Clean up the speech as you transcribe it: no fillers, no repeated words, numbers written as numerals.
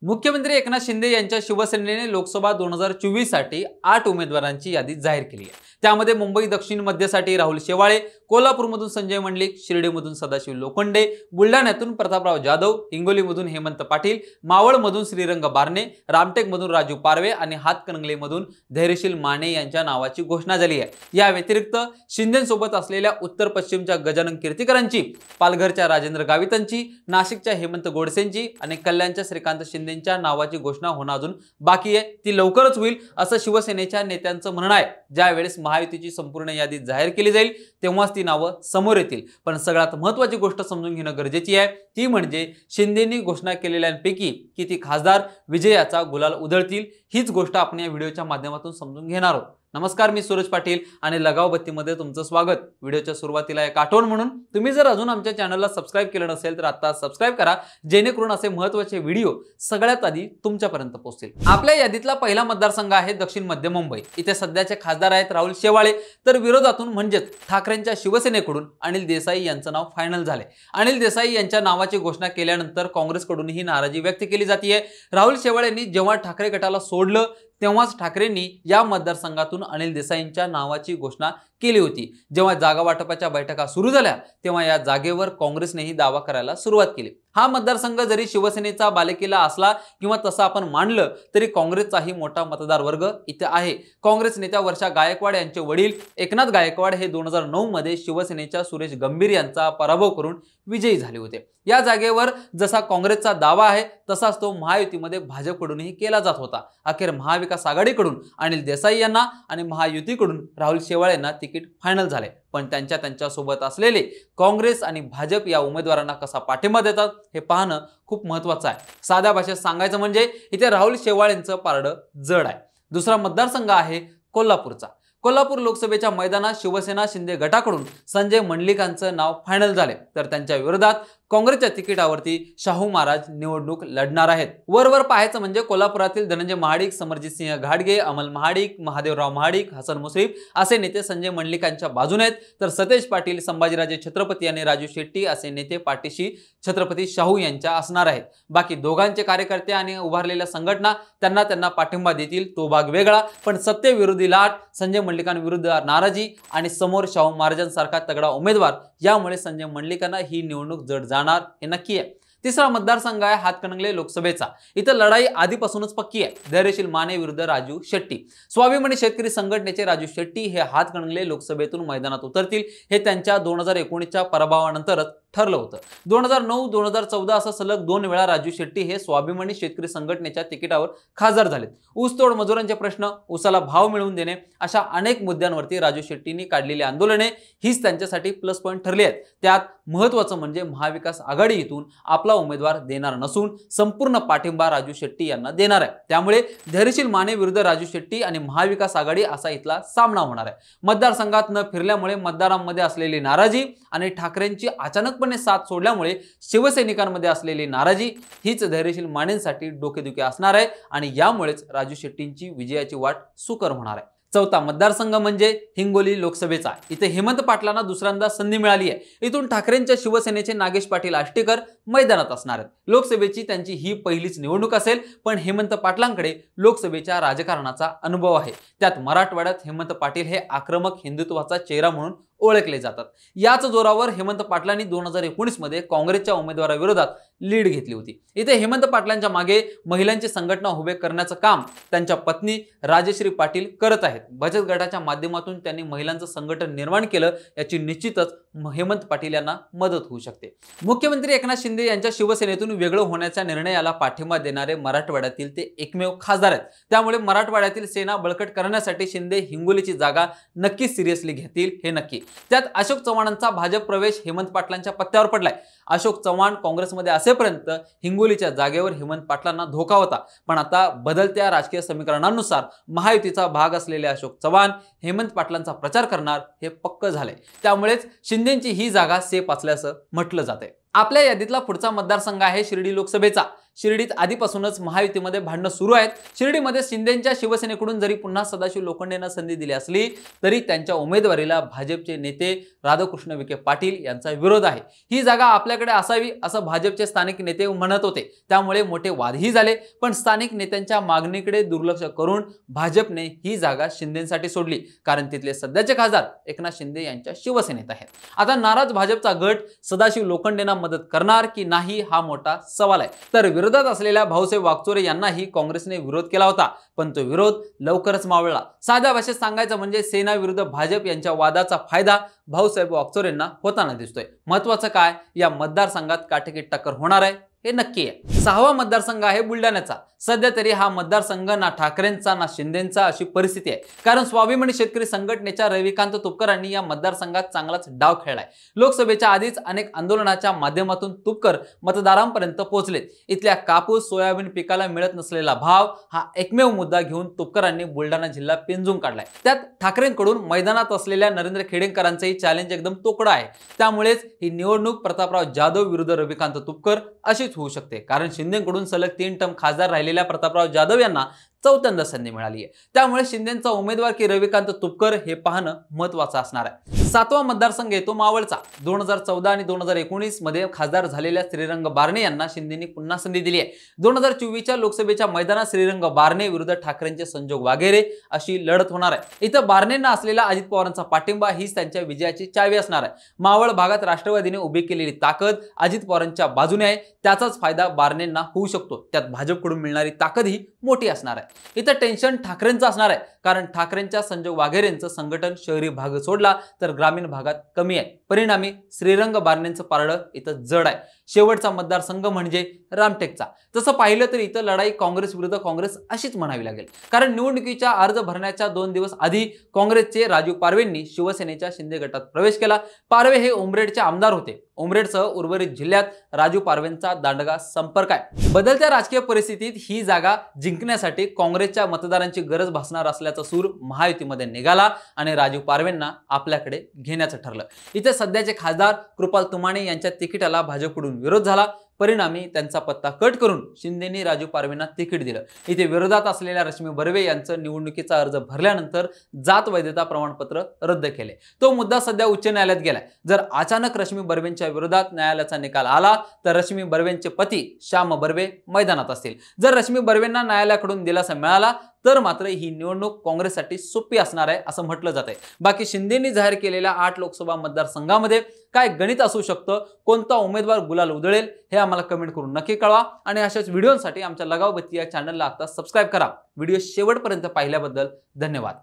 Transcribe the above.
मुख्यमंत्री एकनाथ शिंदे यांच्या शिवसेनेने लोकसभा 2024 साठी 8 उमेदवारांची यादी जाहीर केली आहे। त्यामध्ये मुंबई दक्षिण मध्यसाठी राहुल शेवाळे, कोल्हापूरमधून संजय मंडलिक, शिर्डीमधून सदाशिव लोखंडे, बुलढाण्यातून प्रतापराव जाधव, हिंगोलीमधून हेमंत पाटील, मावळमधून श्रीरंग बारणे, रामटेकमधून राजू पारवे आणि हातकणंगलेमधून धैर्यशील माने यांच्या नावाची घोषणा झाली आहे। या व्यतिरिक्त शिंदेंसोबत असलेल्या उत्तर पश्चिमच्या गजानन कीर्तीकरांची, पालघरच्या राजेंद्र गावितांची, नाशिकच्या हेमंत गोडसेंची आणि कल्याणच्या श्रीकांत शिंदेंच्या नावाची घोषणा होणं अजून बाकी आहे, ती लवकरच होईल असं शिवसेनेच्या नेत्यांचं म्हणणं आहे। ज्या वेळेस महायुतीची संपूर्ण यादी जाहीर केली जाईल तेव्हाच ती नावं समोर येतील। पण सगळ्यात महत्त्वाची गोष्ट समजून घेणं गरजेची आहे, ती म्हणजे शिंदेंनी घोषणा केलेल्यांपैकी किती खासदार विजयाचा गुलाल उधळतील, हीच गोष्ट आपण या व्हिडिओच्या माध्यमातून समजून घेणार आहोत। नमस्कार, मी सूरज पाटील आणि लगाव बत्तीमध्ये तुमचं स्वागत। व्हिडिओच्या सुरुवातीला एक आठवण म्हणून, तुम्ही जर अजून आमच्या चॅनलला सबस्क्राइब केलं नसेल तर आता सबस्क्राइब करा, जेणेकरून असे महत्त्वाचे व्हिडिओ सगळ्यात आधी तुमच्यापर्यंत पोहोचतील। आपल्या यादीतला पहिला मतदारसंघ आहे दक्षिण मध्य मुंबई। इथे सध्याचे खासदार आहेत राहुल शेवाळे, तर विरोधातून म्हणजेच ठाकरेंच्या शिवसेनेकडून अनिल देसाई यांचं नाव फायनल झाले। अनिल देसाई यांच्या नावाची घोषणा केल्यानंतर काँग्रेसकडूनही नाराजी व्यक्त केली जाते। राहुल शेवाळेंनी जेव्हा ठाकरे गटाला सोडलं तेव्हाच ठाकरेंनी या मतदारसंघातून अनिल देसाईंच्या नावाची घोषणा केली होती। जेव्हा जागा वाटपाच्या बैठका सुरू झाल्या तेव्हा या जागेवर काँग्रेसनेही दावा करायला सुरुवात केली। हा मतदारसंघ जरी शिवसेनेचा बालेकिल्ला असला किंवा तसं आपण मानलं तरी काँग्रेसचाही मोठा मतदार वर्ग इथे आहे। काँग्रेस नेत्या वर्षा गायकवाड यांचे वडील एकनाथ गायकवाड हे 2009 मध्ये शिवसेनेच्या सुरेश गंभीर यांचा पराभव करून विजयी झाले होते। या जागेवर जसा काँग्रेसचा दावा आहे तसाच तो महायुतीमध्ये भाजपकडूनही केला जात होता। अखेर महाविकास आघाडीकडून अनिल देसाई यांना आणि महायुतीकडून राहुल शेवाळे यांना तिकीट फायनल झाले। पण त्यांच्यासोबत असलेले काँग्रेस आणि भाजप या उमेदवारांना कसा पाठिंबा देतात हे पाहणं खूप महत्त्वाचं आहे। साध्या भाषेत सांगायचं म्हणजे इथे राहुल शेवाळेंचं पारडं जड आहे। दुसरा मतदारसंघ आहे कोल्हापूरचा। कोल्हापूर लोकसभेच्या मैदानात शिवसेना शिंदे गटाकडून संजय मंडलिकांचं नाव फायनल झाले, तर त्यांच्या विरोधात काँग्रेसच्या तिकिटावरती शाहू महाराज निवडणूक लढणार आहेत। वर पाहायचं म्हणजे कोल्हापुरातील धनंजय महाडिक, समरजित सिंह घाटगे, अमल महाडिक, महादेवराव महाडिक, हसन मुश्रीफ असे नेते संजय मंडलिकांच्या बाजूने आहेत, तर सतेज पाटील, संभाजीराजे छत्रपती आणि राजू शेट्टी असे नेते पाठीशी छत्रपती शाहू यांच्या असणार आहेत। बाकी दोघांचे कार्यकर्ते आणि उभारलेल्या संघटना त्यांना पाठिंबा देतील तो भाग वेगळा, पण सत्तेविरोधी लाट, संजय मंडलिकांविरुद्ध नाराजी आणि समोर शाहू महाराजांसारखा तगडा उमेदवार, यामुळे संजय मंडलिकांना ही निवडणूक जड जाणार हे नक्की आहे। तिसरा मतदारसंघ आहे हातकणंगले लोकसभेचा। इथं लढाई आधीपासूनच पक्की आहे। धैर्यशील माने विरुद्ध राजू शेट्टी। स्वाभिमानी शेतकरी संघटनेचे राजू शेट्टी हे हातकणंगले लोकसभेतून मैदानात उतरतील, हे त्यांच्या 2019च्या पराभवानंतरच ठरलं होतं। 2009-2014 असं सलग 2 वेळा राजू शेट्टी हे स्वाभिमानी शेतकरी संघटनेच्या तिकिटावर खासदार झालेत। ऊसतोड मजुरांचे प्रश्न, ऊसाला भाव मिळवून देणे अशा अनेक मुद्द्यांवरती राजू शेट्टींनी काढलेली आंदोलने हीच त्यांच्यासाठी प्लस पॉईंट ठरली आहेत। त्यात महत्त्वाचं म्हणजे महाविकास आघाडीतून आपला उमेदवार देणार नसून संपूर्ण पाठिंबा राजू शेट्टी यांना देणार आहे। त्यामुळे धैर्यशील माने विरुद्ध राजू शेट्टी आणि महाविकास आघाडी असा इथला सामना होणार आहे। मतदारसंघात न फिरल्यामुळे मतदारांमध्ये असलेली नाराजी आणि ठाकरेंची अचानकपणे साथ सोडल्यामुळे शिवसैनिकांमध्ये असलेली नाराजी हीच धैर्यशील मानेंसाठी डोकेदुखी असणार आहे आणि यामुळेच राजू शेट्टींची विजयाची वाट सुकर होणार आहे। चौथा मतदारसंघ म्हणजे हिंगोली लोकसभेचा। इथे हेमंत पाटलांना दुसऱ्यांदा संधी मिळाली आहे। इथून ठाकरेंच्या शिवसेनेचे नागेश पाटील आष्टीकर मैदानात असणार आहेत। लोकसभेची त्यांची ही पहिलीच निवडणूक असेल, पण हेमंत पाटलांकडे लोकसभेच्या राजकारणाचा अनुभव आहे। त्यात मराठवाड्यात हेमंत पाटील हे आक्रमक हिंदुत्वाचा चेहरा म्हणून ओळखले जातात। याच जोरावर हेमंत पाटलांनी 2019 मध्ये काँग्रेसच्या उमेदवाराविरोधात लीड घेतली होती। इथे हेमंत पाटलांच्या मागे महिलांची संघटना उभे करण्याचं काम त्यांच्या पत्नी राजश्री पाटील करत आहेत। बचत गटाच्या माध्यमातून त्यांनी महिलांचं संघटन निर्माण केलं, याची निश्चितच हेमंत पाटील यांना मदत होऊ शकते। मुख्यमंत्री एकनाथ शिंदे यांच्या शिवसेनेतून वेगळं होण्याच्या निर्णयाला पाठिंबा देणारे मराठवाड्यातील ते एकमेव खासदार आहेत। त्यामुळे मराठवाड्यातील सेना बळकट करण्यासाठी शिंदे हिंगोलीची जागा नक्की सिरियसली घेतील हे नक्की। त्यात अशोक चव्हाणांचा भाजप प्रवेश हेमंत पाटलांच्या पत्त्यावर पडलाय। अशोक चव्हाण काँग्रेसमध्ये असेपर्यंत हिंगोलीच्या जागेवर हेमंत पाटलांना धोका होता, पण आता बदलत्या राजकीय समीकरणांनुसार महायुतीचा भाग असलेले अशोक चव्हाण हेमंत पाटलांचा प्रचार करणार हे पक्क झाले। त्यामुळेच शिंदेंची ही जागा सेफ असल्याचं म्हटलं जाते। आपल्या यादीतला पुढचा मतदारसंघ आहे शिर्डी लोकसभेचा। शिर्डीत आधीपासूनच महायुतीमध्ये भांडणं सुरू आहेत. शिर्डीमध्ये शिंदेच्या शिवसेनेकडून जरी पुन्हा सदाशिव लोखंडेंना संधी दिली असली तरी त्यांच्या उमेदवारीला भाजपचे नेते राधाकृष्ण विखे पाटील यांचा विरोध आहे. ही जागा आपल्याकडे असावी असं भाजपचे स्थानिक नेते म्हणत होते. त्यामुळे मोठे वादही झाले. पण स्थानिक नेत्यांच्या मागणीकडे दुर्लक्ष करून भाजपने ही जागा शिंदेसाठी सोडली, कारण तिथले सध्याचे खासदार एकनाथ शिंदे यांच्या शिवसेनेत आहेत. आता नाराज भाजपचा गट सदाशिव लोखंडेंना मदत करणार की नाही हा मोठा सवाल आहे. तर विरोधात असलेल्या भाऊसाहेब वागचोरे यांनाही काँग्रेसने विरोध केला होता, पण तो विरोध लवकरच मावळला. साध्या भाषेत सांगायचं म्हणजे सेना विरुद्ध भाजप यांच्या वादाचा फायदा भाऊसाहेब वागचोरेंना होताना दिसतोय. महत्वाचं काय, या मतदारसंघात काटेकी टक्कर होणार आहे हे नक्की आहे. 6वा मतदारसंघ आहे बुलढाण्याचा. सध्या तरी हा मतदारसंघ ना ठाकरेंचा ना शिंदेचा अशी परिस्थिती आहे, कारण स्वाभिमानी शेतकरी संघटनेच्या रविकांत तुपकरांनी या मतदारसंघात चांगलाच डाव खेळलाय. लोकसभेच्या आधीच अनेक आंदोलनाच्या माध्यमातून तुपकर मतदारांपर्यंत पोहोचलेत. इथल्या कापूस सोयाबीन पिकाला मिळत नसलेला भाव हा एकमेव मुद्दा घेऊन तुपकरांनी बुलढाणा जिल्हा पिंजून काढलाय. त्यात ठाकरेंकडून मैदानात असलेल्या नरेंद्र खेडेकरांचंही चॅलेंज एकदम तोकडा आहे. त्यामुळेच ही निवडणूक प्रतापराव जाधव विरुद्ध रविकांत तुपकर अशीच होऊ शकते, कारण शिंदेकडून सलग 3 टर्म खासदार राहिलेल्या प्रतापराव जाधव यांना चौथ्यांदा संधी मिळाली आहे. त्यामुळे शिंदेचा उमेदवार की रविकांत तुपकर हे पाहणं महत्त्वाचं असणार आहे. 7वा मतदारसंघ येतो मावळचा. 2014 आणि 2019 मध्ये खासदार झालेल्या श्रीरंग बारणे यांना शिंदेनी पुन्हा संधी दिली आहे. 2024च्या लोकसभेच्या मैदानात श्रीरंग बारणे विरुद्ध ठाकरेंचे संजोग वागेरे अशी लढत होणार आहे. इथं बारणेंना असलेला अजित पवारांचा पाठिंबा हीच त्यांच्या विजयाची चावी असणार आहे. मावळ भागात राष्ट्रवादीने उभी केलेली ताकद अजित पवारांच्या बाजूने आहे. त्याचाच फायदा बारणेंना होऊ शकतो. त्यात भाजपकडून मिळणारी ताकदही मोठी असणार आहे. इथं टेन्शन ठाकरेंचं असणार आहे, कारण ठाकरेंच्या संजोग वाघेरेंचं संघटन शहरी भाग सोडला तर ग्रामीण भागात कमी आहे. परिणामी श्रीरंग बारणेंचं पारडं इथं जड आहे. शेवटचा मतदारसंघ म्हणजे रामटेकचा. तसं पाहिलं तर इथं लढाई काँग्रेस विरुद्ध काँग्रेस अशीच म्हणावी लागेल, कारण निवडणुकीच्या अर्ज भरण्याच्या 2 दिवस आधी काँग्रेसचे राजू पारवेंनी शिवसेनेच्या शिंदे गटात प्रवेश केला. पारवे हे उमरेडचे आमदार होते. उमरेडसह उर्वरित जिल्ह्यात राजू पारवेंचा दांडगा संपर्क आहे. बदलत्या राजकीय परिस्थितीत ही जागा जिंकण्यासाठी काँग्रेसच्या मतदारांची गरज भासणार असल्याचा सूर महायुतीमध्ये निघाला आणि राजू पारवेंना आपल्याकडे घेण्याचं ठरलं. इथे सध्याचे खासदार कृपाल तुमाणे यांच्या तिकिटाला भाजपकडून विरोध झाला. परिणामी त्यांचा पत्ता कट करून शिंदेनी राजू पारवेंना तिकीट दिलं. इथे विरोधात असलेल्या रश्मी बर्वे यांचं निवडणुकीचा अर्ज भरल्यानंतर जात वैधता प्रमाणपत्र रद्द केले. तो मुद्दा सध्या उच्च न्यायालयात गेलाय. जर अचानक रश्मी बर्वेंच्या विरोधात न्यायालयाचा निकाल आला तर रश्मी बर्वेंचे पती श्याम बर्वे मैदानात असतील. जर रश्मी बर्वेंना न्यायालयाकडून दिलासा मिळाला तर मात्र ही निवडणूक काँग्रेससाठी सोपी असणार आहे असं म्हटलं जात आहे. बाकी शिंदेनी जाहीर केलेल्या 8 लोकसभा मतदारसंघामध्ये काय गणित असू शकतं, कोणता उमेदवार गुलाल उधळेल हे आम्हाला कमेंट करून नक्की कळवा. आणि अशाच व्हिडिओसाठी आमच्या लगाव बत्ती या चॅनलला आता सबस्क्राईब करा. व्हिडिओ शेवटपर्यंत पाहिल्याबद्दल धन्यवाद.